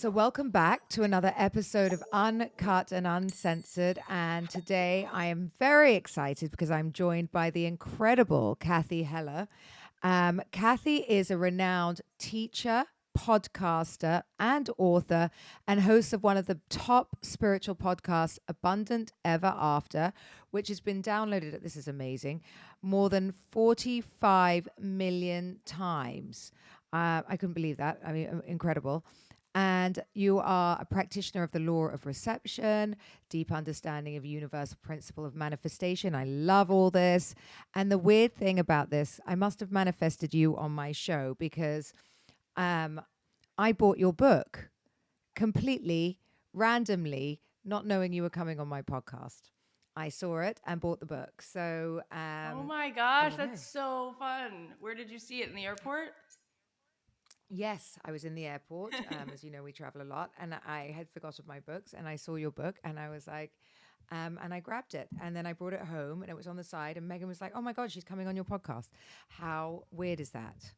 So, welcome back to another episode of Uncut and Uncensored. And today I am very excited because I'm joined by the incredible Cathy Heller. Cathy is a renowned teacher, podcaster, and author, and host of one of the top spiritual podcasts, Abundant Ever After, which has been downloaded, this is amazing, more than 45 million times. I couldn't believe that. I mean, incredible. And you are a practitioner of the law of reception, deep understanding of universal principle of manifestation. I love all this. And the weird thing about this, I must have manifested you on my show because um, I bought your book completely randomly, not knowing you were coming on my podcast. I saw it and bought the book. So Oh my there gosh, you go. that's so fun. Where did you see it in the airport? Yes, I was in the airport. As you know, we travel a lot, and I had forgotten my books, and I saw your book, and I was like, and I grabbed it, and then I brought it home, and it was on the side, and Megan was like, "Oh my God, she's coming on your podcast." How weird is that?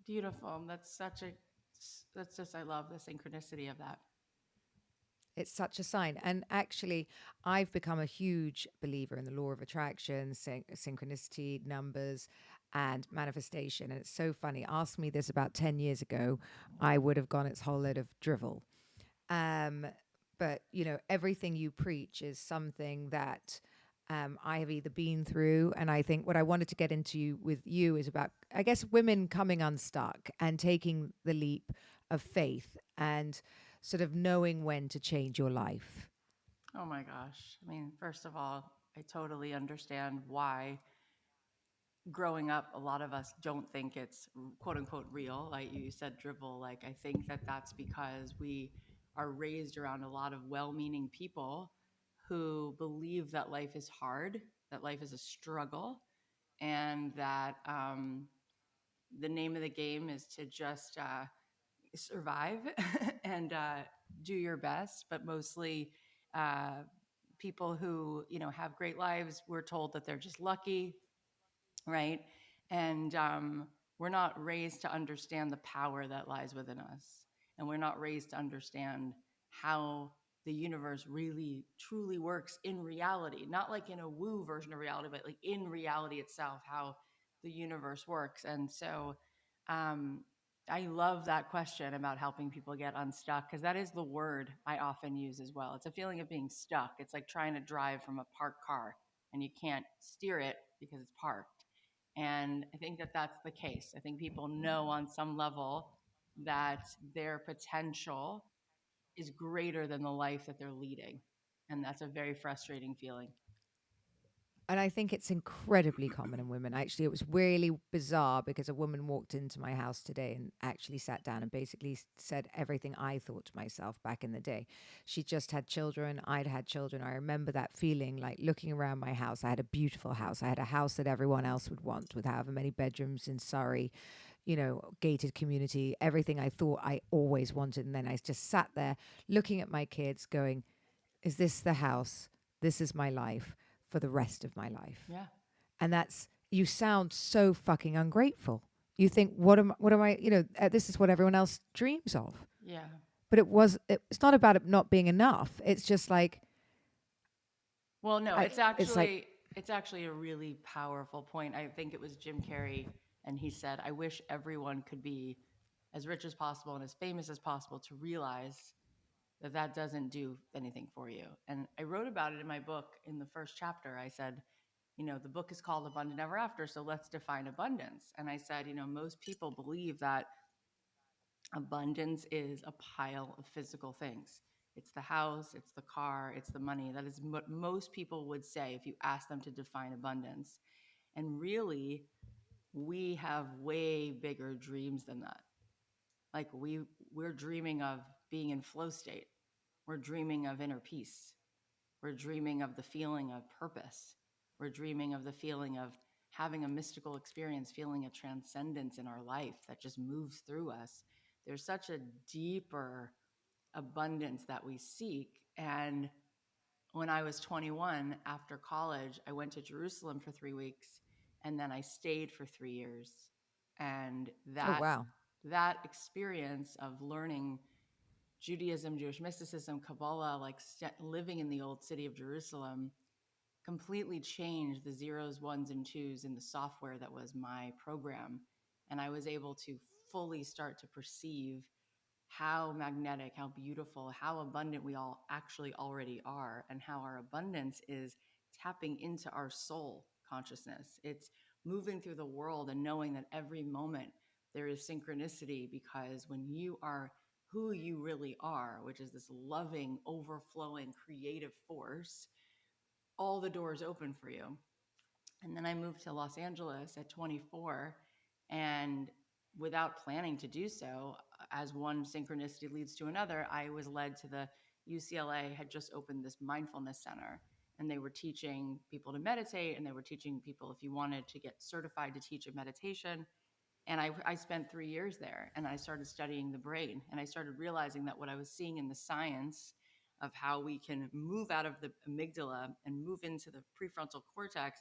Beautiful. That's just, I love the synchronicity of that. It's such a sign. And actually, I've become a huge believer in the law of attraction, synchronicity, numbers, and manifestation. And it's so funny. Ask me this about 10 years ago, I would have gone its whole load of drivel. Um, but everything you preach is something that I have either been through, and I think what I wanted to get into with you is about, I guess, women coming unstuck and taking the leap of faith and sort of knowing when to change your life. Oh my gosh. I mean, first of all, I totally understand why growing up, a lot of us don't think it's quote unquote real. Like you said, dribble. Like, I think that that's because we are raised around a lot of well meaning people who believe that life is hard, that life is a struggle, and that the name of the game is to just survive and do your best. But mostly, uh, people who have great lives, we're told that they're just lucky, right? And we're not raised to understand the power that lies within us, and we're not raised to understand how the universe really truly works in reality, not like in a woo version of reality, but like in reality itself, how the universe works. And so um, I love that question about helping people get unstuck, because that is the word I often use as well. It's a feeling of being stuck. It's like trying to drive from a parked car and you can't steer it because it's parked. And I think that that's the case. I think people know on some level that their potential is greater than the life that they're leading. And that's a very frustrating feeling. And I think it's incredibly common in women. Actually, it was really bizarre because a woman walked into my house today and actually sat down and basically said everything I thought to myself back in the day. She just had children. I'd had children. I remember that feeling, like looking around my house. I had a beautiful house. I had a house that everyone else would want, with however many bedrooms in Surrey, gated community, everything I thought I always wanted. And then I just sat there looking at my kids going, is this the house? This is my life for the rest of my life. Yeah. And that's, you sound so fucking ungrateful. You think, what am I, this is what everyone else dreams of. Yeah. But it's not about it not being enough. It's just like, Well, no, it's like, it's actually a really powerful point. I think it was Jim Carrey, and he said, "I wish everyone could be as rich as possible and as famous as possible to realize that that doesn't do anything for you." And I wrote about it in my book in the first chapter. I said, the book is called Abundant Ever After, so let's define abundance. And I said, most people believe that abundance is a pile of physical things. It's the house, it's the car, it's the money. That is what most people would say if you ask them to define abundance. And really, we have way bigger dreams than that. Like we're dreaming of being in flow state. We're dreaming of inner peace. We're dreaming of the feeling of purpose. We're dreaming of the feeling of having a mystical experience, feeling a transcendence in our life that just moves through us. There's such a deeper abundance that we seek. And when I was 21, after college, I went to Jerusalem for 3 weeks, and then I stayed for 3 years. And oh, that wow. that experience of learning Judaism, Jewish mysticism, Kabbalah, like living in the old city of Jerusalem, completely changed the zeros, ones, and twos in the software that was my program. And I was able to fully start to perceive how magnetic, how beautiful, how abundant we all actually already are, and how our abundance is tapping into our soul consciousness. It's moving through the world and knowing that every moment there is synchronicity, because when you are who you really are, which is this loving, overflowing, creative force, all the doors open for you. And then I moved to Los Angeles at 24, and without planning to do so, as one synchronicity leads to another, I was led to the UCLA had just opened this mindfulness center, and they were teaching people to meditate, and they were teaching people if you wanted to get certified to teach a meditation. And I spent 3 years there, and I started studying the brain, and I started realizing that what I was seeing in the science of how we can move out of the amygdala and move into the prefrontal cortex,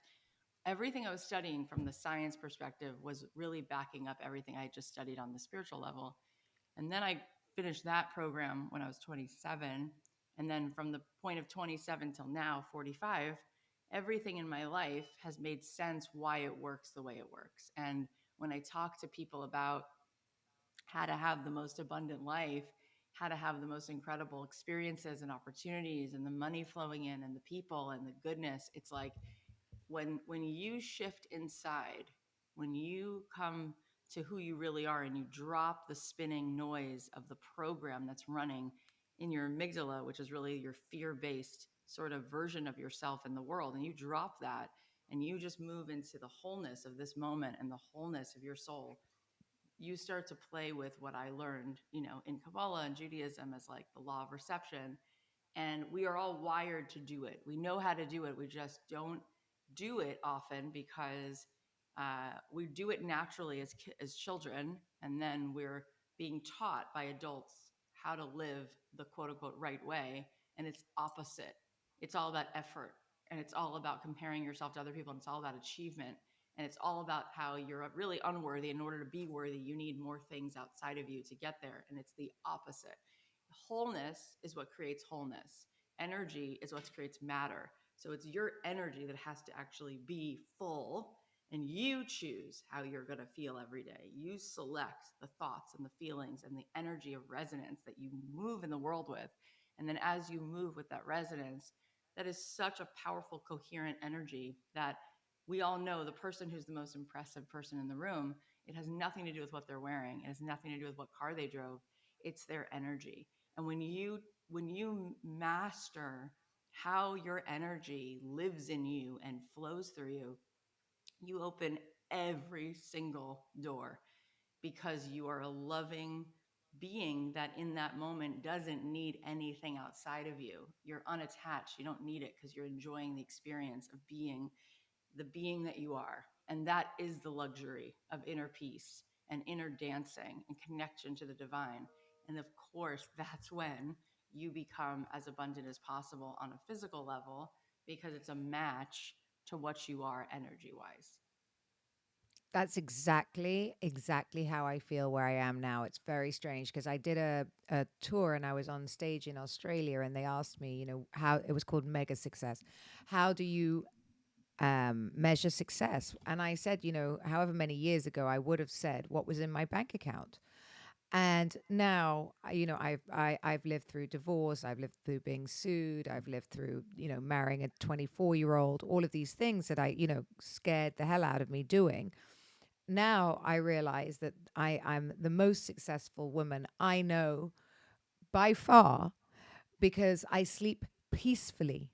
everything I was studying from the science perspective was really backing up everything I just studied on the spiritual level. And then I finished that program when I was 27. And then from the point of 27 till now, 45, everything in my life has made sense why it works the way it works. And when I talk to people about how to have the most abundant life, how to have the most incredible experiences and opportunities, and the money flowing in, and the people and the goodness, it's like when you shift inside, when you come to who you really are, and you drop the spinning noise of the program that's running in your amygdala, which is really your fear-based sort of version of yourself in the world, and you drop that, and you just move into the wholeness of this moment and the wholeness of your soul, you start to play with what I learned, in Kabbalah and Judaism as like the law of reception. And we are all wired to do it. We know how to do it. We just don't do it often because we do it naturally as children, and then we're being taught by adults how to live the quote unquote right way, and it's opposite. It's all about effort, and it's all about comparing yourself to other people, and it's all about achievement, and it's all about how you're really unworthy. In order to be worthy, you need more things outside of you to get there, and it's the opposite. Wholeness is what creates wholeness. Energy is what creates matter. So it's your energy that has to actually be full, and you choose how you're going to feel every day. You select the thoughts and the feelings and the energy of resonance that you move in the world with. And then as you move with that resonance, that is such a powerful, coherent energy that we all know the person who's the most impressive person in the room, it has nothing to do with what they're wearing. It has nothing to do with what car they drove. It's their energy. And when you master how your energy lives in you and flows through you, you open every single door, because you are a loving being that in that moment doesn't need anything outside of you. You're unattached. You don't need it because you're enjoying the experience of being the being that you are. And that is the luxury of inner peace and inner dancing and connection to the divine. And of course, that's when you become as abundant as possible on a physical level, because it's a match to what you are energy wise. That's exactly how I feel where I am now. It's very strange because I did a tour and I was on stage in Australia, and they asked me, how it was called Mega Success. How do you measure success? And I said, however many years ago, I would have said what was in my bank account. And now, I've lived through divorce, I've lived through being sued, I've lived through, marrying a 24-year-old, all of these things that scared the hell out of me doing. Now I realize that I'm the most successful woman I know by far, because I sleep peacefully,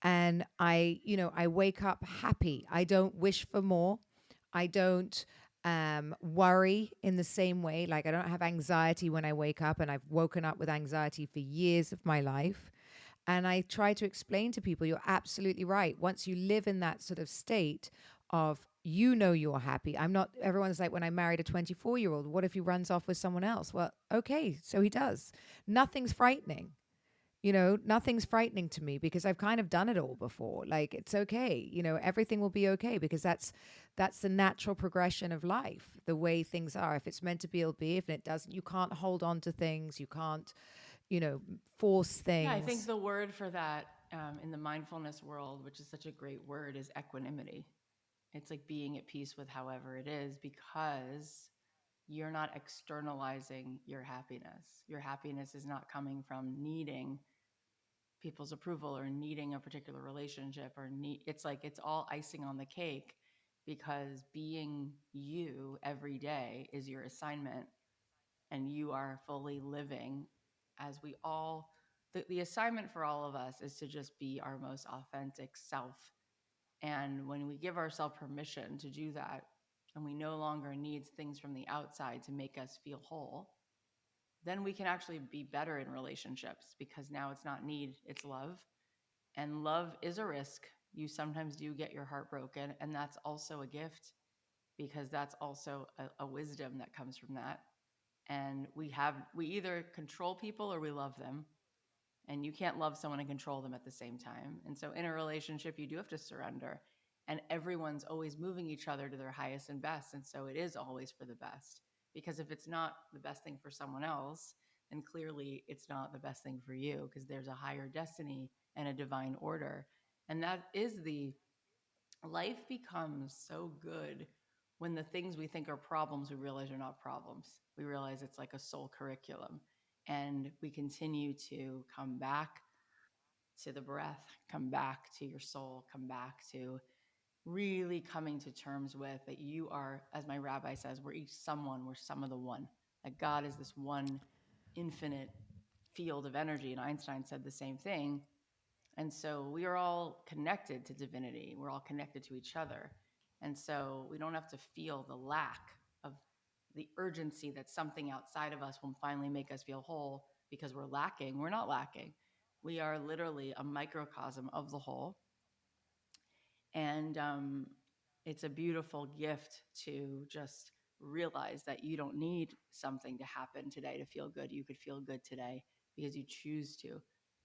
and I wake up happy. I don't wish for more. I don't worry in the same way. Like, I don't have anxiety when I wake up, and I've woken up with anxiety for years of my life. And I try to explain to people, you're absolutely right. Once you live in that sort of state of, you're happy. I'm not, everyone's like, when I married a 24-year-old, what if he runs off with someone else? Well, okay, so he does. Nothing's frightening. Nothing's frightening to me because I've kind of done it all before. Like, it's okay. Everything will be okay because that's the natural progression of life, the way things are. If it's meant to be, it'll be. If it doesn't, you can't hold on to things. You can't, you know, force Yeah, I think things. the word for that in the mindfulness world, which is such a great word, is equanimity. It's like being at peace with however it is because you're not externalizing your happiness. Your happiness is not coming from needing people's approval or needing a particular relationship or it's like it's all icing on the cake because being you every day is your assignment and you are fully living as we all the assignment for all of us is to just be our most authentic self. And when we give ourselves permission to do that and we no longer need things from the outside to make us feel whole, then we can actually be better in relationships because now it's not need, it's love. And love is a risk. You sometimes do get your heart broken, and that's also a gift because that's also a wisdom that comes from that. And we either control people or we love them, and you can't love someone and control them at the same time. And so in a relationship you do have to surrender, and everyone's always moving each other to their highest and best, and so it is always for the best, because if it's not the best thing for someone else, then clearly it's not the best thing for you because there's a higher destiny and a divine order. And that is the life becomes so good when the things we think are problems we realize are not problems. We realize it's like a soul curriculum, and we continue to come back to the breath, come back to your soul, come back to really coming to terms with that you are, as my rabbi says, we're each someone, we're some of the one. That God is this one infinite field of energy. And Einstein said the same thing. And so we are all connected to divinity. We're all connected to each other. And so we don't have to feel the lack of the urgency that something outside of us will finally make us feel whole because we're lacking. We're not lacking. We are literally a microcosm of the whole. And it's a beautiful gift to just realize that you don't need something to happen today to feel good. You could feel good today because you choose to.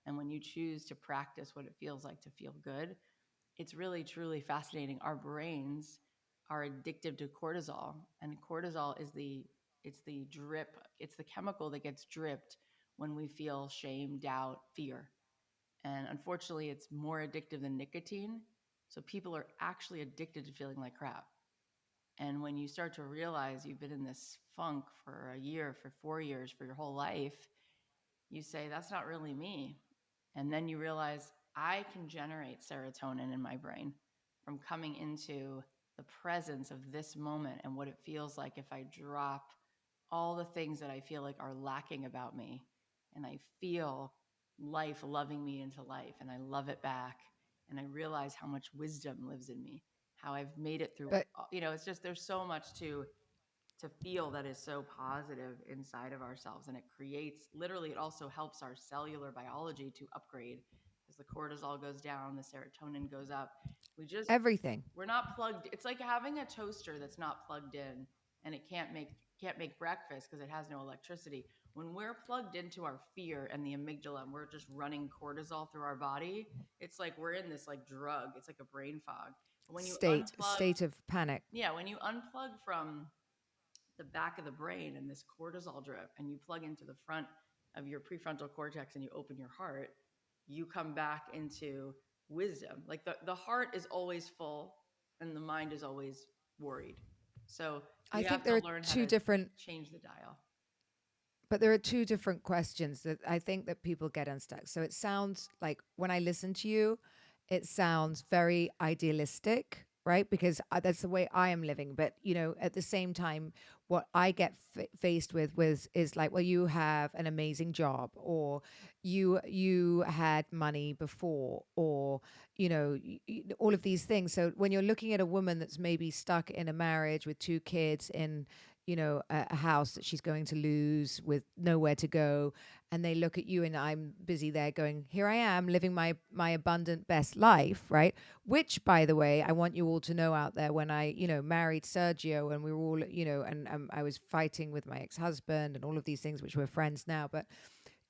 And when you choose to practice what it feels like to feel good, it's really, truly fascinating. Our brains are addicted to cortisol, and cortisol is it's the drip, it's the chemical that gets dripped when we feel shame, doubt, fear. And unfortunately, it's more addictive than nicotine. So people are actually addicted to feeling like crap. And when you start to realize you've been in this funk for a year, for 4 years, for your whole life, you say, that's not really me. And then you realize I can generate serotonin in my brain from coming into the presence of this moment and what it feels like if I drop all the things that I feel like are lacking about me, and I feel life loving me into life, and I love it back, and I realize how much wisdom lives in me, how I've made it through. But It's just there's so much to feel that is so positive inside of ourselves, and it creates, literally, it also helps our cellular biology to upgrade because the cortisol goes down, the serotonin goes up. We just everything. we're not plugged. It's like having a toaster that's not plugged in, and it can't make breakfast because it has no electricity. When we're plugged into our fear and the amygdala and we're just running cortisol through our body, it's like we're in this like drug. It's like a brain fog. When you unplug, State of panic. yeah, when you unplug from the back of the brain and this cortisol drip, and you plug into the front of your prefrontal cortex and you open your heart, you come back into wisdom. Like the heart is always full and the mind is always worried. So I we think have there to are learn how two to different change the dial. But there are two different questions that I think that people get unstuck. So it sounds like when I listen to you, it sounds very idealistic, right? Because that's the way I am living. But at the same time, what I get faced with is like, well, you have an amazing job, or you had money before, or all of these things. So when you're looking at a woman that's maybe stuck in a marriage with two kids in a house that she's going to lose with nowhere to go, and they look at you, and I'm busy there going, here I am living my abundant best life, right? Which, by the way, I want you all to know out there, when I married Sergio, and we were all and I was fighting with my ex-husband and all of these things, which we're friends now, but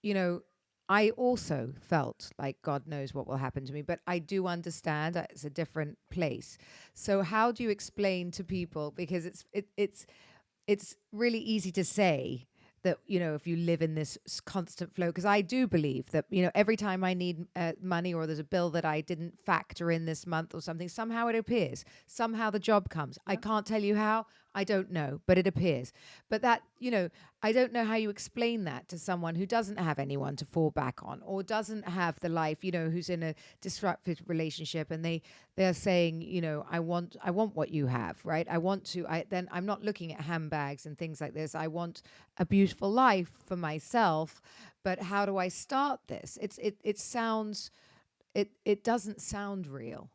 you know I also felt like God knows what will happen to me, but I do understand it's a different place. So how do you explain to people, because it's really easy to say that, if you live in this constant flow, because I do believe that, every time I need money, or there's a bill that I didn't factor in this month or something, somehow it appears, somehow the job comes. I Yeah. can't tell you how, I don't know, but it appears. But that, I don't know how you explain that to someone who doesn't have anyone to fall back on, or doesn't have the life, who's in a disrupted relationship, and they're saying, I want what you have, right? I'm not looking at handbags and things like this. I want a beautiful life for myself, but how do I start this? It doesn't sound real.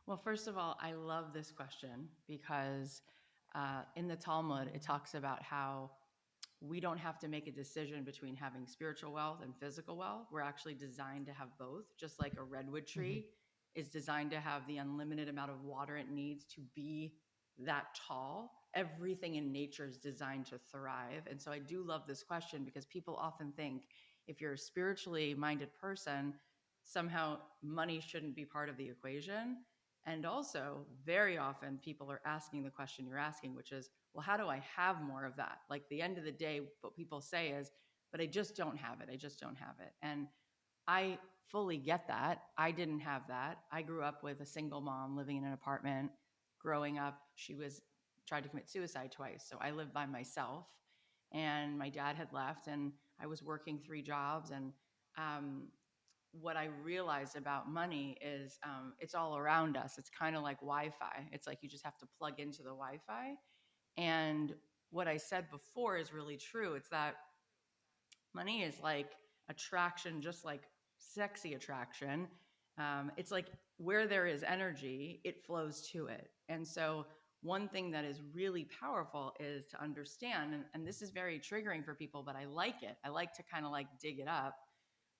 Well, first of all, I love this question because in the Talmud, it talks about how we don't have to make a decision between having spiritual wealth and physical wealth. We're actually designed to have both, just like a redwood Hmm. tree is designed to have the unlimited amount of water it needs to be that tall. Everything in nature is designed to thrive. And so I do love this question because people often think if you're a spiritually minded person, somehow money shouldn't be part of the equation. And also, very often people are asking the question you're asking, which is, well, how do I have more of that? Like the end of the day, what people say is, but I just don't have it. I just don't have it. And I fully get that. I didn't have that. I grew up with a single mom living in an apartment. Growing up, she was tried to commit suicide twice. So I lived by myself, and my dad had left, and I was working three jobs. And um, what I realized about money is it's all around us. It's kind of like Wi-Fi. It's like you just have to plug into the Wi-Fi. And what I said before is really true. It's that money is like attraction, just like sexy attraction. It's like where there is energy, it flows to it. And so, one thing that is really powerful is to understand, and this is very triggering for people, but I like it. I like to kind of like dig it up.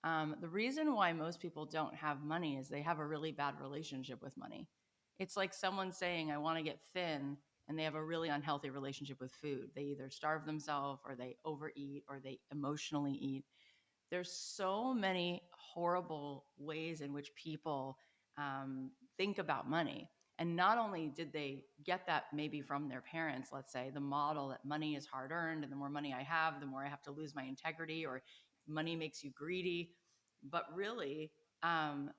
The reason why most people don't have money is they have a really bad relationship with money. It's like someone saying, I want to get thin, and they have a really unhealthy relationship with food. They either starve themselves, or they overeat, or they emotionally eat. There's so many horrible ways in which people think about money. And not only did they get that maybe from their parents, let's say, the model that money is hard earned, and the more money I have, the more I have to lose my integrity, or money makes you greedy. But really, um,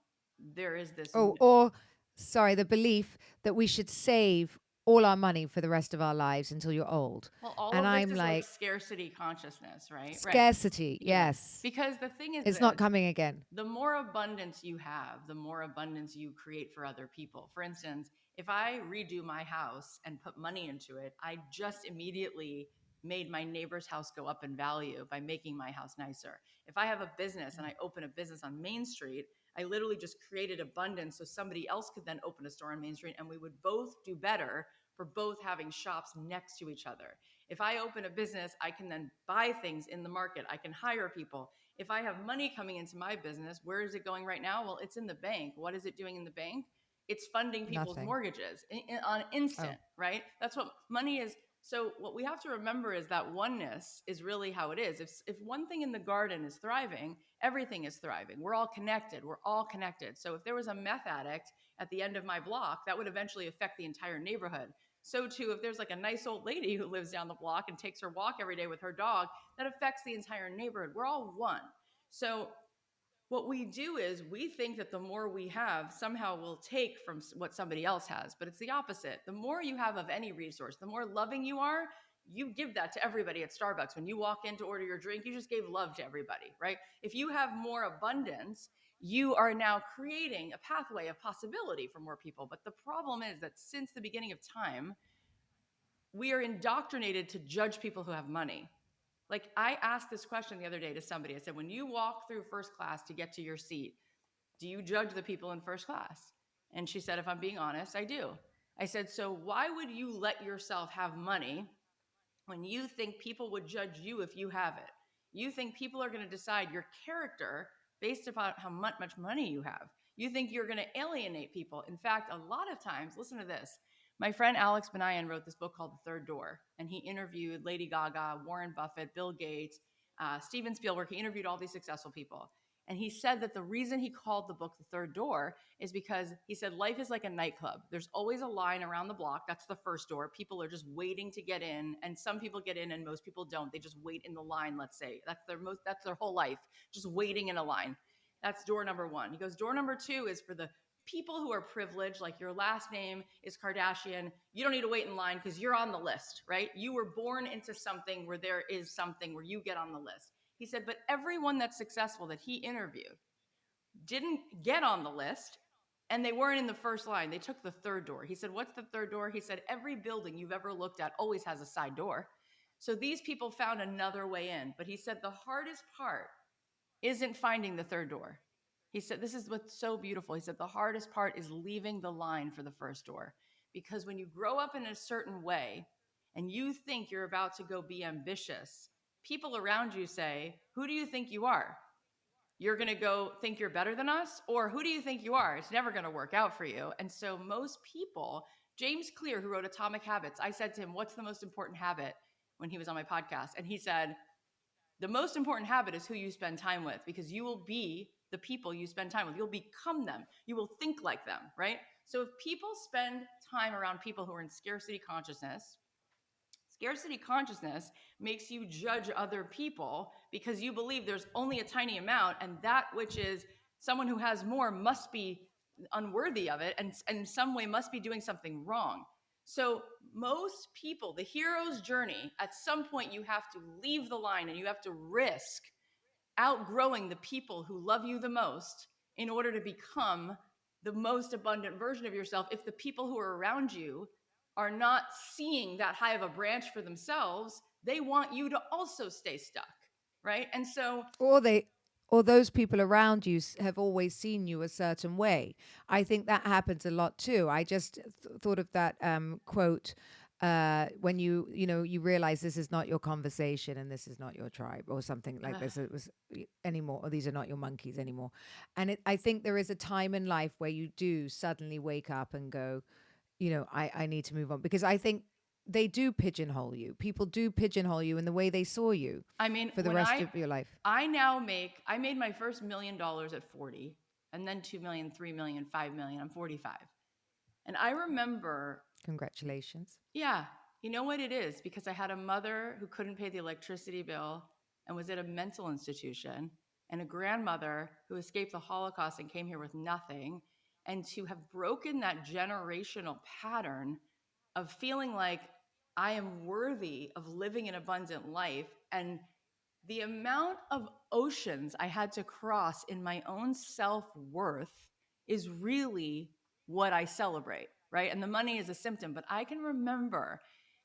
there is this. Or sorry, the belief that we should save all our money for the rest of our lives until you're old. Well, all And of this I'm is like like, scarcity consciousness, right? Right. scarcity, Yeah. yes. Because the thing is It's not this, coming again. the more abundance you have, the more abundance you create for other people. For instance, if I redo my house and put money into it, I just immediately made my neighbor's house go up in value by making my house nicer. If I have a business and I open a business on Main Street, I literally just created abundance so somebody else could then open a store on Main Street, and we would both do better for both having shops next to each other. If I open a business, I can then buy things in the market. I can hire people. If I have money coming into my business, where is it going right now? Well, it's in the bank. What is it doing in the bank? It's funding people's Nothing. mortgages on instant, Oh, right? That's what money is. So what we have to remember is that oneness is really how it is. If one thing in the garden is thriving, everything is thriving. We're all connected. We're all connected. So if there was a meth addict at the end of my block, that would eventually affect the entire neighborhood. So too, if there's like a nice old lady who lives down the block and takes her walk every day with her dog, that affects the entire neighborhood. We're all one. So what we do is we think that the more we have, somehow we'll take from what somebody else has, but it's the opposite. The more you have of any resource, the more loving you are, you give that to everybody at Starbucks. When you walk in to order your drink, you just gave love to everybody, right? If you have more abundance, you are now creating a pathway of possibility for more people. But the problem is that since the beginning of time, we are indoctrinated to judge people who have money. Like I asked this question the other day to somebody. I said, when you walk through first class to get to your seat, do you judge the people in first class? And she said, if I'm being honest, I do. I said, so why would you let yourself have money when you think people would judge you if you have it? You think people are going to decide your character based upon how much money you have. You think you're going to alienate people. In fact, a lot of times, listen to this. My friend Alex Benayan wrote this book called The Third Door, and he interviewed Lady Gaga, Warren Buffett, Bill Gates, Steven Spielberg. He interviewed all these successful people. And he said that the reason he called the book The Third Door is because he said life is like a nightclub. There's always a line around the block. That's the first door. People are just waiting to get in, and some people get in and most people don't. They just wait in the line, let's say. That's their whole life, just waiting in a line. That's door number one. He goes, door number two is for the people who are privileged, like your last name is Kardashian. You don't need to wait in line because you're on the list, right? You were born into something where there is something where you get on the list. He said, but everyone that's successful that he interviewed didn't get on the list and they weren't in the first line. They took the third door. He said, what's the third door? He said, every building you've ever looked at always has a side door. So these people found another way in. But he said, the hardest part isn't finding the third door. He said, this is what's so beautiful. He said, the hardest part is leaving the line for the first door. Because when you grow up in a certain way and you think you're about to go be ambitious, people around you say, who do you think you are? You're going to go think you're better than us? Or who do you think you are? It's never going to work out for you. And so most people, James Clear, who wrote Atomic Habits, I said to him, what's the most important habit when he was on my podcast? And he said, the most important habit is who you spend time with, because you will be the people you spend time with. You'll become them. You will think like them, right? So if people spend time around people who are in scarcity consciousness makes you judge other people because you believe there's only a tiny amount, and that which is someone who has more must be unworthy of it, and in some way must be doing something wrong. So most people, the hero's journey, at some point you have to leave the line and you have to risk outgrowing the people who love you the most in order to become the most abundant version of yourself. If the people who are around you are not seeing that high of a branch for themselves, they want you to also stay stuck, right? And so, or they or those people around you have always seen you a certain way. I think that happens a lot too. I just thought of that quote, when you realize this is not your conversation and this is not your tribe or something like this. It was anymore, or these are not your monkeys anymore. And I think there is a time in life where you do suddenly wake up and go, I need to move on, because I think they do pigeonhole you. People do pigeonhole you in the way they saw you I mean, for the when rest of your life. I made my first $1 million at 40, and then 2 million, 3 million, 5 million. I'm 45. And I remember, Congratulations. yeah, you know what it is? Because I had a mother who couldn't pay the electricity bill and was at a mental institution, and a grandmother who escaped the Holocaust and came here with nothing. And to have broken that generational pattern of feeling like I am worthy of living an abundant life, and the amount of oceans I had to cross in my own self worth is really what I celebrate, right? And the money is a symptom, but I can remember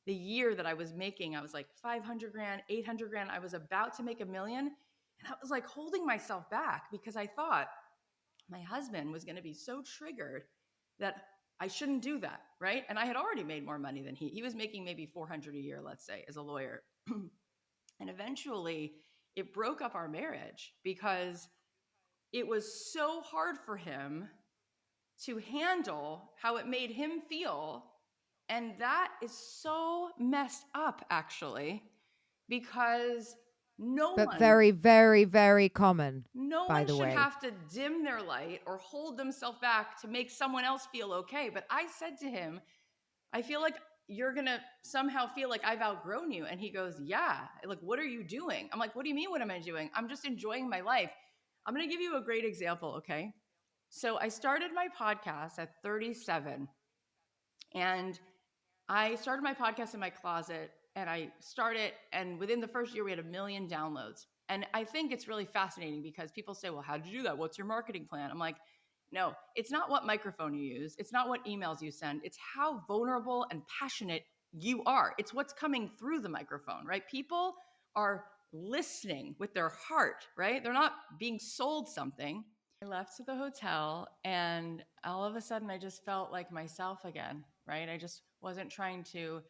the year that I was making, I was like 500 grand, 800 grand. I was about to make 1 million. And I was like holding myself back because I thought my husband was going to be so triggered that I shouldn't do that, right? And I had already made more money than he was making maybe 400 a year, let's say, as a lawyer. And eventually it broke up our marriage because it was so hard for him to handle how it made him feel. And that is so messed up, actually, because no But one very, very, very common, no by one the should way. have to dim their light or hold themselves back to make someone else feel okay. But I said to him, I feel like you're going to somehow feel like I've outgrown you. And he goes, yeah. Like, what are you doing? I'm like, what do you mean? What am I doing? I'm just enjoying my life. I'm going to give you a great example. Okay. So I started my podcast at 37, and I started my podcast in my closet, and I started, and within the first year, we had 1 million downloads. And I think it's really fascinating because people say, well, how did you do that? What's your marketing plan? I'm like, no, it's not what microphone you use. It's not what emails you send. It's how vulnerable and passionate you are. It's what's coming through the microphone, right? People are listening with their heart, right? They're not being sold something. I left to the hotel, and all of a sudden I just felt like myself again, right? I just wasn't trying to,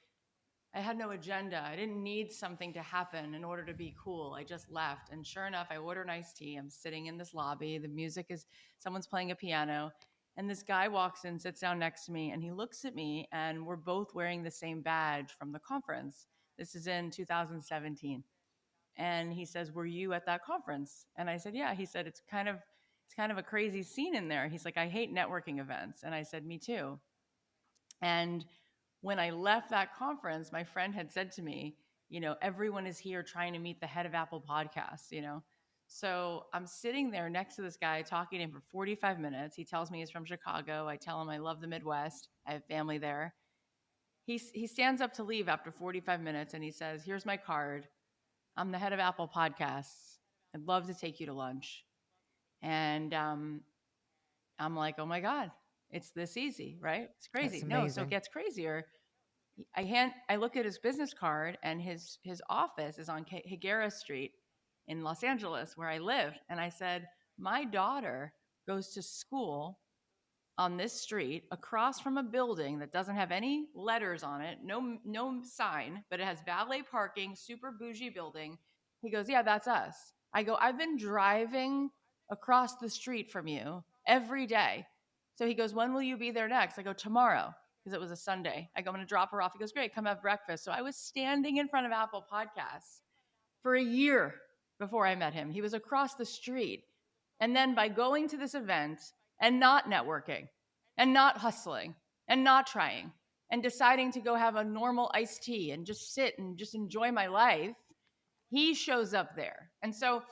I had no agenda. I didn't need something to happen in order to be cool. I just left. And sure enough, I order an iced tea. I'm sitting in this lobby. The music is, someone's playing a piano. And this guy walks in, sits down next to me, and he looks at me, and we're both wearing the same badge from the conference. This is in 2017. And he says, "Were you at that conference?" And I said, "Yeah." He said, "It's kind of a crazy scene in there." He's like, "I hate networking events." And I said, "Me too." And when I left that conference, my friend had said to me, everyone is here trying to meet the head of Apple Podcasts. So I'm sitting there next to this guy talking to him for 45 minutes. He tells me he's from Chicago. I tell him I love the Midwest. I have family there. He stands up to leave after 45 minutes and he says, "Here's my card. I'm the head of Apple Podcasts. I'd love to take you to lunch." And I'm like, "Oh my God, it's this easy, right?" It's That's crazy. No, so it amazing. gets crazier. I look at his business card and his office is on Higuera Street in Los Angeles where I live. And I said, "My daughter goes to school on this street across from a building that doesn't have any letters on it, no sign, but it has valet parking, super bougie building." He goes, "Yeah, that's us." I go, "I've been driving across the street from you every day." So he goes, "When will you be there next?" I go, "Tomorrow," because it was a Sunday. I go, "I'm going to drop her off." He goes, "Great, come have breakfast." So I was standing in front of Apple Podcasts for a year before I met him. He was across the street. And then by going to this event and not networking and not hustling and not trying and deciding to go have a normal iced tea and just sit and just enjoy my life, he shows up there. And so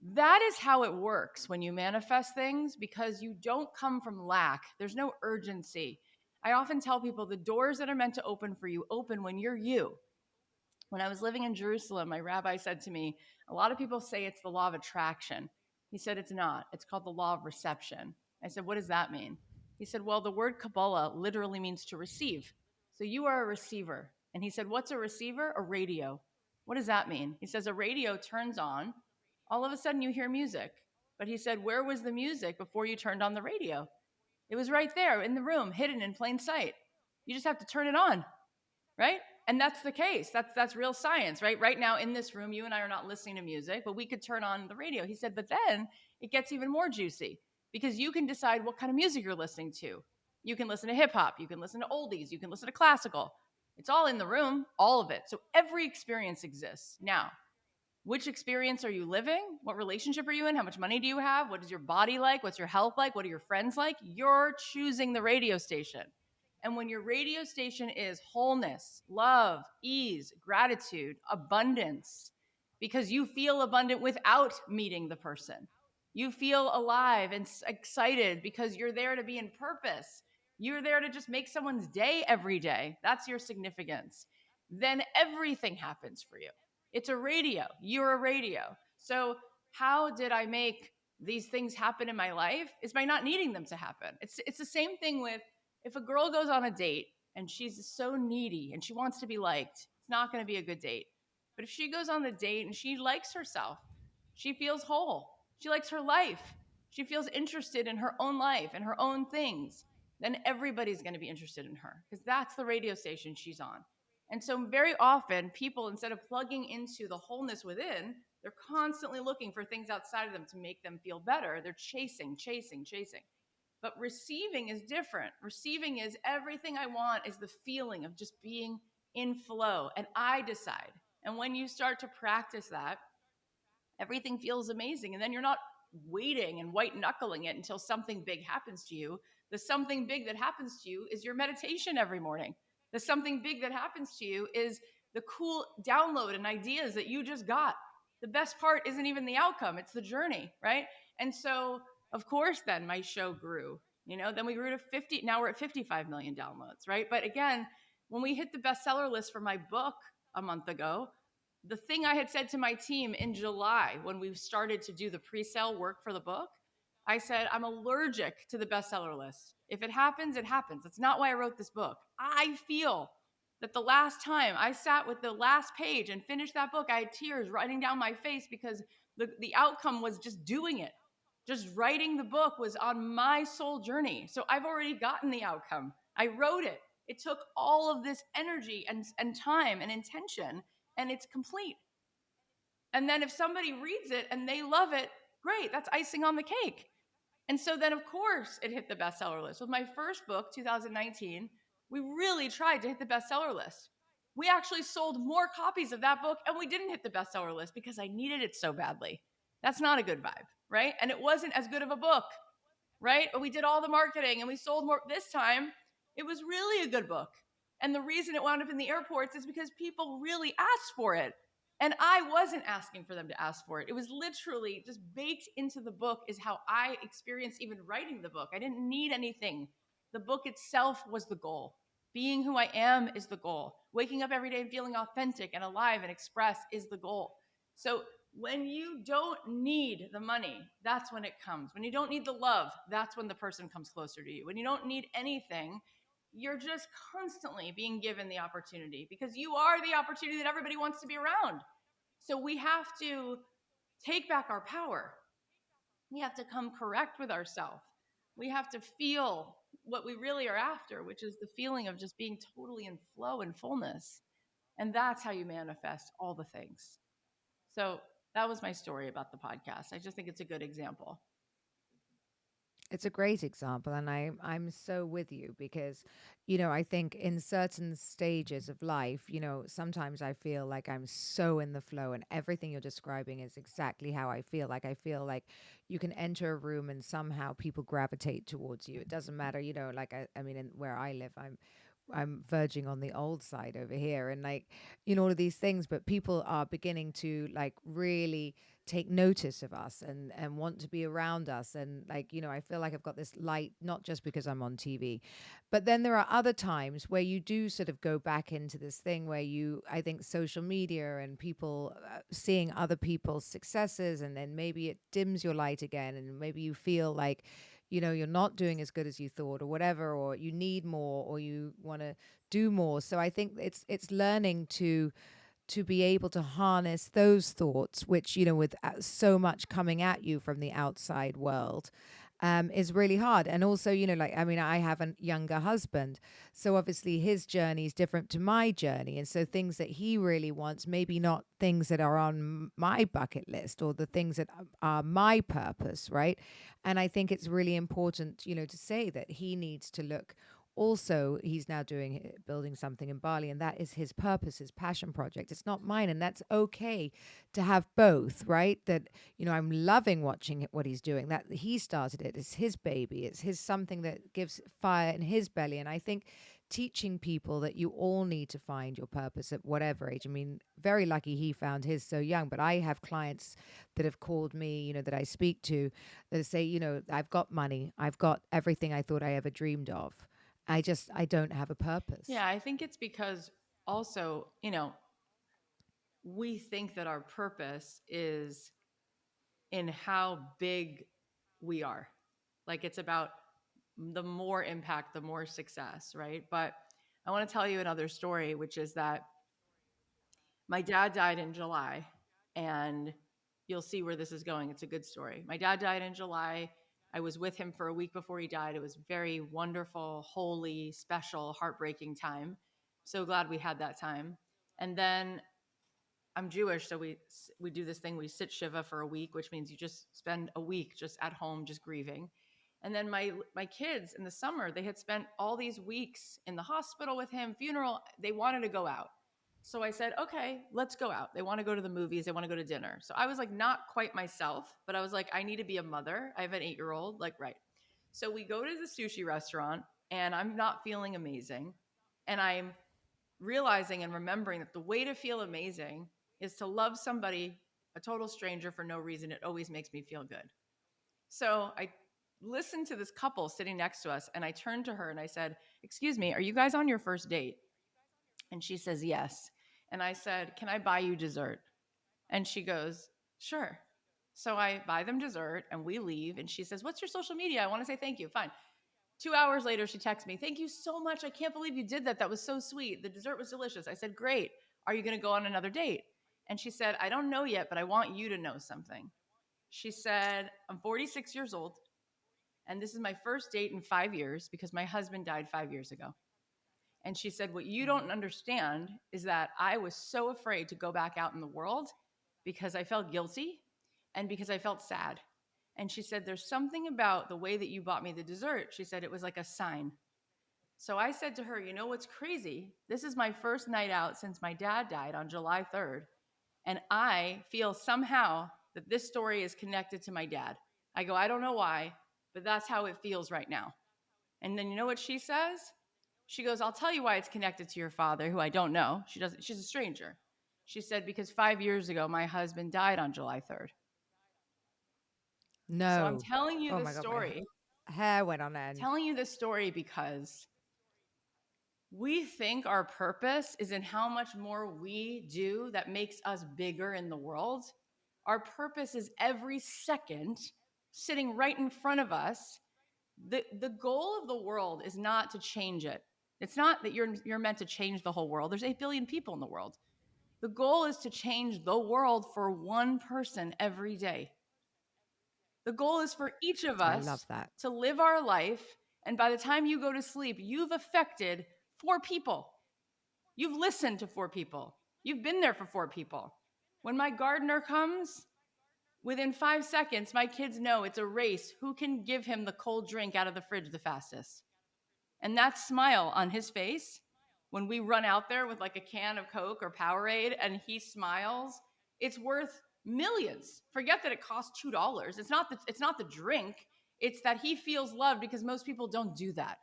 that is how it works when you manifest things, because you don't come from lack. There's no urgency. I often tell people the doors that are meant to open for you open when you're you. When I was living in Jerusalem, my rabbi said to me, "A lot of people say it's the law of attraction." He said, "It's not. It's called the law of reception." I said, "What does that mean?" He said, "Well, the word Kabbalah literally means to receive. So you are a receiver." And he said, "What's a receiver?" "A radio." "What does that mean?" He says, "A radio turns on. All of a sudden you hear music." But he said, "Where was the music before you turned on the radio?" "It was right there in the room, hidden in plain sight. You just have to turn it on." Right? And that's the case. That's real science, right? Right now in this room, you and I are not listening to music, but we could turn on the radio. He said, "But then it gets even more juicy because you can decide what kind of music you're listening to. You can listen to hip hop, you can listen to oldies, you can listen to classical. It's all in the room, all of it. So every experience exists. Now, which experience are you living? What relationship are you in? How much money do you have? What is your body like? What's your health like? What are your friends like? You're choosing the radio station. And when your radio station is wholeness, love, ease, gratitude, abundance, because you feel abundant without meeting the person, you feel alive and excited because you're there to be in purpose. You're there to just make someone's day every day. That's your significance. Then everything happens for you. It's a radio. You're a radio. So how did I make these things happen in my life? Is by not needing them to happen. It's the same thing with if a girl goes on a date and she's so needy and she wants to be liked, it's not going to be a good date. But if she goes on the date and she likes herself, she feels whole. She likes her life. She feels interested in her own life and her own things. Then everybody's going to be interested in her because that's the radio station she's on. And so, very often, people, instead of plugging into the wholeness within, they're constantly looking for things outside of them to make them feel better. They're chasing, chasing, chasing. But receiving is different. Receiving is everything I want is the feeling of just being in flow, and I decide. And when you start to practice that, everything feels amazing. And then you're not waiting and white knuckling it until something big happens to you. The something big that happens to you is your meditation every morning. The something big that happens to you is the cool download and ideas that you just got. The best part isn't even the outcome, it's the journey, right? And so, of course, then my show grew. Then we grew to 50. Now we're at 55 million downloads, right? But again, when we hit the bestseller list for my book a month ago, the thing I had said to my team in July when we started to do the pre-sale work for the book, I said, "I'm allergic to the bestseller list. If it happens, it happens. That's not why I wrote this book. I feel that the last time I sat with the last page and finished that book, I had tears running down my face because the outcome was just doing it. Just writing the book was on my soul journey. So I've already gotten the outcome. I wrote it. It took all of this energy and time and intention, and it's complete. And then if somebody reads it and they love it, great, that's icing on the cake. And so then, of course, it hit the bestseller list. With my first book, 2019, we really tried to hit the bestseller list. We actually sold more copies of that book and we didn't hit the bestseller list because I needed it so badly. That's not a good vibe, right? And it wasn't as good of a book, right? But we did all the marketing and we sold more. This time, it was really a good book. And the reason it wound up in the airports is because people really asked for it. And I wasn't asking for them to ask for it. It was literally just baked into the book, is how I experienced even writing the book. I didn't need anything. The book itself was the goal. Being who I am is the goal. Waking up every day and feeling authentic and alive and expressed is the goal. So when you don't need the money, that's when it comes. When you don't need the love, that's when the person comes closer to you. When you don't need anything, you're just constantly being given the opportunity, because you are the opportunity that everybody wants to be around. So we have to take back our power. We have to come correct with ourselves. We have to feel what we really are after, which is the feeling of just being totally in flow and fullness. And that's how you manifest all the things. So that was my story about the podcast. I just think it's a good example. It's a great example, and I'm so with you because, I think in certain stages of life, sometimes I feel like I'm so in the flow, and everything you're describing is exactly how I feel. Like I feel like you can enter a room and somehow people gravitate towards you. It doesn't matter, like I mean, where I live, I'm verging on the old side over here, and like, all of these things, but people are beginning to like really take notice of us and want to be around us. And like, I feel like I've got this light, not just because I'm on TV, but then there are other times where you do sort of go back into this thing where I think social media and people seeing other people's successes, and then maybe it dims your light again, and maybe you feel like, you're not doing as good as you thought or whatever, or you need more, or you want to do more. So I think it's learning to be able to harness those thoughts, which, with so much coming at you from the outside world, is really hard. And also, like, I mean, I have a younger husband. So obviously his journey is different to my journey. And so things that he really wants, maybe not things that are on my bucket list or the things that are my purpose, right? And I think it's really important, to say that he needs to look. Also, he's now building something in Bali, and that is his purpose, his passion project. It's not mine, and that's okay to have both, right? That, I'm loving watching what he's doing. That he started it. It's his baby. It's his something that gives fire in his belly. And I think teaching people that you all need to find your purpose at whatever age. I mean, very lucky he found his so young, but I have clients that have called me, that I speak to, that say, I've got money, I've got everything I thought I ever dreamed of. I don't have a purpose. Yeah, I think it's because also, we think that our purpose is in how big we are. Like it's about the more impact, the more success, right? But I want to tell you another story, which is that my dad died in July, and you'll see where this is going. It's a good story. My dad died in July. I was with him for a week before he died. It was very wonderful, holy, special, heartbreaking time. So glad we had that time. And then I'm Jewish, so we do this thing. We sit shiva for a week, which means you just spend a week just at home, just grieving. And then my kids in the summer, they had spent all these weeks in the hospital with him, funeral. They wanted to go out, so I said, okay, let's go out. They want to go to the movies. They want to go to dinner. So I was like, not quite myself, but I was like, I need to be a mother. I have an 8-year-old. Like, right. So we go to the sushi restaurant, and I'm not feeling amazing, and I'm realizing and remembering that the way to feel amazing is to love somebody, a total stranger, for no reason. It always makes me feel good. So I listened to this couple sitting next to us, and I turned to her and I said, excuse me, are you guys on your first date? And she says, yes. And I said, can I buy you dessert? And she goes, sure. So I buy them dessert and we leave. And she says, what's your social media? I want to say thank you. Fine. 2 hours later, she texts me, thank you so much. I can't believe you did that. That was so sweet. The dessert was delicious. I said, great. Are you going to go on another date? And she said, I don't know yet, but I want you to know something. She said, I'm 46 years old, and this is my first date in 5 years because my husband died 5 years ago. And she said, what you don't understand is that I was so afraid to go back out in the world because I felt guilty and because I felt sad. And she said, there's something about the way that you bought me the dessert. She said, it was like a sign. So I said to her, you know what's crazy? This is my first night out since my dad died on July 3rd. And I feel somehow that this story is connected to my dad. I go, I don't know why, but that's how it feels right now. And then you know what she says? She goes, I'll tell you why it's connected to your father, who I don't know. She's a stranger. She said, because 5 years ago, my husband died on July 3rd. So I'm No. telling you Oh this my God, my story, hair went on end. because we think our purpose is in how much more we do that makes us bigger in the world. Our purpose is every second sitting right in front of us. The goal of the world is not to change it. It's not that you're meant to change the whole world. There's 8 billion people in the world. The goal is to change the world for one person every day. The goal is for each of I love us that. to live our life, and by the time you go to sleep, you've affected 4 people. You've listened to 4 people. You've been there for 4 people. When my gardener comes, within 5 seconds, my kids know it's a race who can give him the cold drink out of the fridge the fastest. And that smile on his face, when we run out there with like a can of Coke or Powerade and he smiles, it's worth millions. Forget that it costs $2. It's not the drink. It's that he feels loved, because most people don't do that.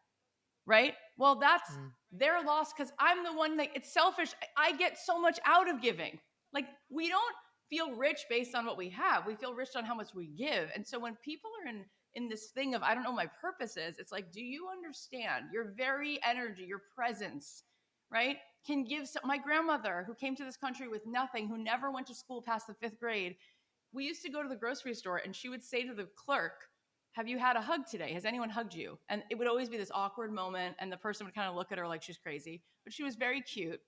Right? Well, that's Mm. their loss, because I'm the one that it's selfish. I get so much out of giving. Like, we don't feel rich based on what we have. We feel rich on how much we give. And so when people are in this thing of I don't know what my purpose is, it's like, do you understand your very energy, your presence, right? Can give my grandmother, who came to this country with nothing, who never went to school past the 5th grade. We used to go to the grocery store and she would say to the clerk, have you had a hug today? Has anyone hugged you? And it would always be this awkward moment, and the person would kind of look at her like she's crazy, but she was very cute.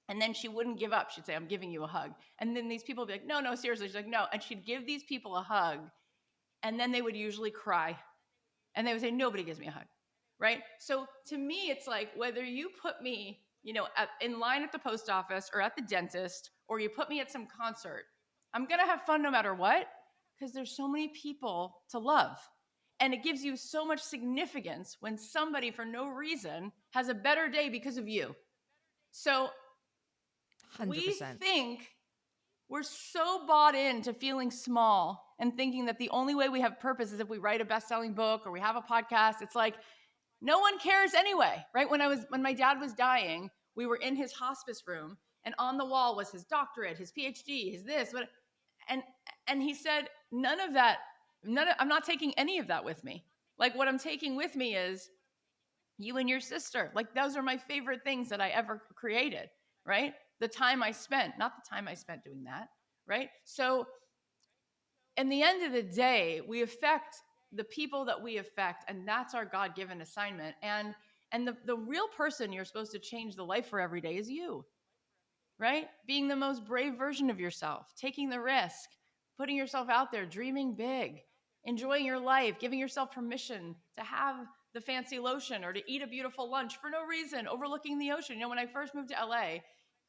And then she wouldn't give up. She'd say, I'm giving you a hug. And then these people would be like, no, no, seriously. She's like, no. And she'd give these people a hug, and then they would usually cry. And they would say, nobody gives me a hug. Right? So to me, it's like whether you put me, in line at the post office or at the dentist, or you put me at some concert, I'm going to have fun no matter what, because there's so many people to love. And it gives you so much significance when somebody, for no reason, has a better day because of you. So we 100%. think we're so bought into feeling small and thinking that the only way we have purpose is if we write a best-selling book or we have a podcast. It's like, no one cares anyway, right? When my dad was dying, we were in his hospice room, and on the wall was his doctorate, his PhD, his this, what, and he said, I'm not taking any of that with me. Like, what I'm taking with me is you and your sister. Like, those are my favorite things that I ever created, right? The time I spent, not the time I spent doing that, right? So in the end of the day, we affect the people that we affect, and that's our God-given assignment. And the real person you're supposed to change the life for every day is you, right? Being the most brave version of yourself, taking the risk, putting yourself out there, dreaming big, enjoying your life, giving yourself permission to have the fancy lotion or to eat a beautiful lunch for no reason, overlooking the ocean. When I first moved to LA,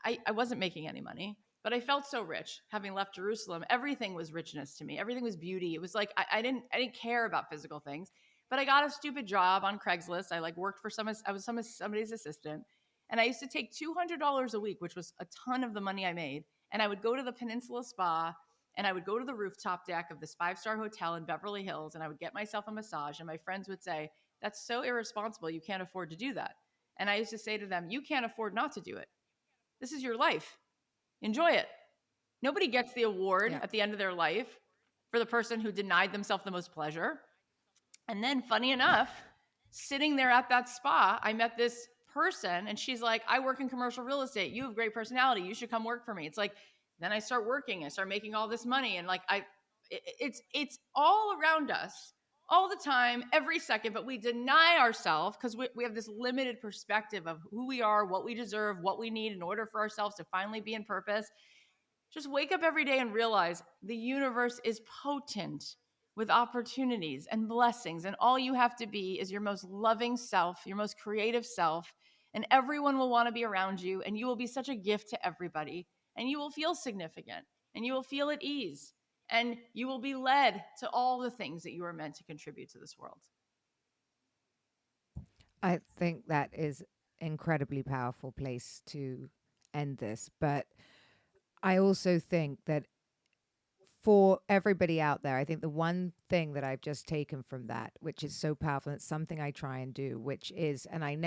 I wasn't making any money, but I felt so rich having left Jerusalem. Everything was richness to me. Everything was beauty. It was like I didn't care about physical things, but I got a stupid job on Craigslist. I worked for somebody's assistant, and I used to take $200 a week, which was a ton of the money I made, and I would go to the Peninsula Spa, and I would go to the rooftop deck of this 5-star hotel in Beverly Hills, and I would get myself a massage, and my friends would say, that's so irresponsible. You can't afford to do that. And I used to say to them, you can't afford not to do it. This is your life. Enjoy it. Nobody gets the award Yeah. at the end of their life for the person who denied themselves the most pleasure. And then, funny enough, sitting there at that spa, I met this person, and she's like, I work in commercial real estate. You have great personality. You should come work for me. It's like, then I start working. I start making all this money. And it's all around us all the time, every second, but we deny ourselves because we have this limited perspective of who we are, what we deserve, what we need in order for ourselves to finally be in purpose. Just wake up every day and realize the universe is potent with opportunities and blessings. And all you have to be is your most loving self, your most creative self. And everyone will want to be around you. And you will be such a gift to everybody. And you will feel significant. And you will feel at ease. And you will be led to all the things that you are meant to contribute to this world. I think that is incredibly powerful place to end this. But I also think that for everybody out there, I think the one thing that I've just taken from that, which is so powerful, and it's something I try and do, which is, and I've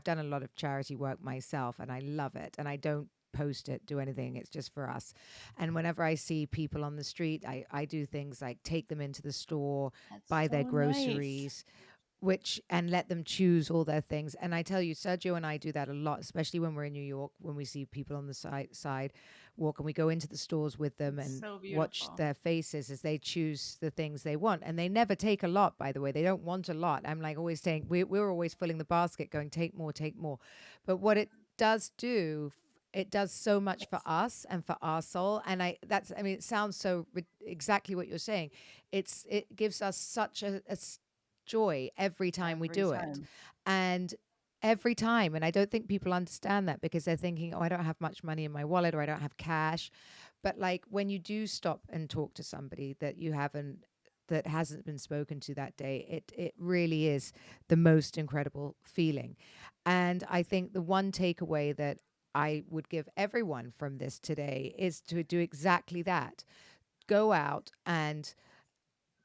done a lot of charity work myself and I love it. And I don't post it, do anything. It's just for us. And whenever I see people on the street, I do things like take them into the store, That's buy their so nice. groceries, which and let them choose all their things. And I tell you, Sergio and I do that a lot, especially when we're in New York, when we see people on the side walk, and we go into the stores with them It's and so watch beautiful. their faces as they choose the things they want. And they never take a lot, by the way. They don't want a lot. I'm like always saying, we're always filling the basket, going, take more, take more. But what it does do, it does so much for It's us and for our soul. And I mean, it sounds so exactly what you're saying. It gives us such a joy every time we every do it. time. And every time. And I don't think people understand that because they're thinking, oh, I don't have much money in my wallet or I don't have cash. But like when you do stop and talk to somebody that hasn't been spoken to that day, it really is the most incredible feeling. And I think the one takeaway that I would give everyone from this today is to do exactly that. Go out and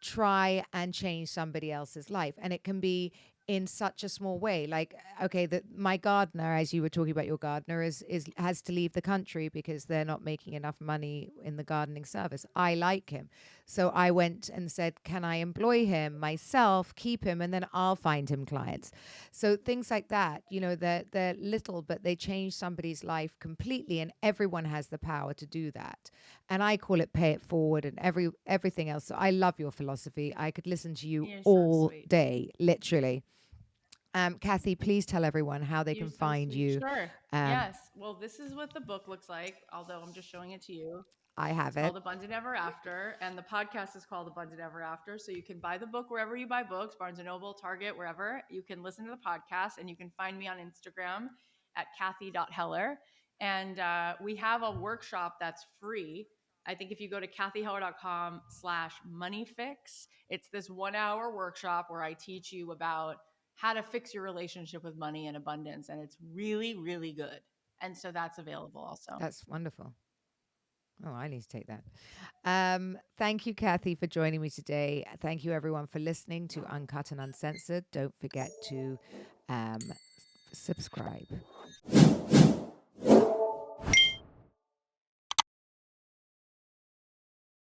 try and change somebody else's life, and it can be in such a small way. Like, okay, that my gardener, as you were talking about, your gardener is has to leave the country because they're not making enough money in the gardening service. I like him, so I went and said, can I employ him myself, keep him, and then I'll find him clients. So things like that, they're little, but they change somebody's life completely, and everyone has the power to do that. And I call it pay it forward and everything else. So I love your philosophy. I could listen to you You're so all sweet. day, literally. Kathy, please tell everyone how they You're can so find sweet. you. Sure. Um, Yes. Well, this is what the book looks like, although I'm just showing it to you. I It's have it. called Abundant Ever After, and the podcast is called Abundant Ever After. So you can buy the book wherever you buy books, Barnes and Noble, Target, wherever. You can listen to the podcast, and you can find me on Instagram at Cathy.Heller. And we have a workshop that's free. I think if you go to cathyheller.com/moneyfix, it's this 1 hour workshop where I teach you about how to fix your relationship with money and abundance. And it's really, really good. And so that's available also. That's wonderful. Oh, I need to take that. Thank you, Kathy, for joining me today. Thank you, everyone, for listening to Uncut and Uncensored. Don't forget to subscribe.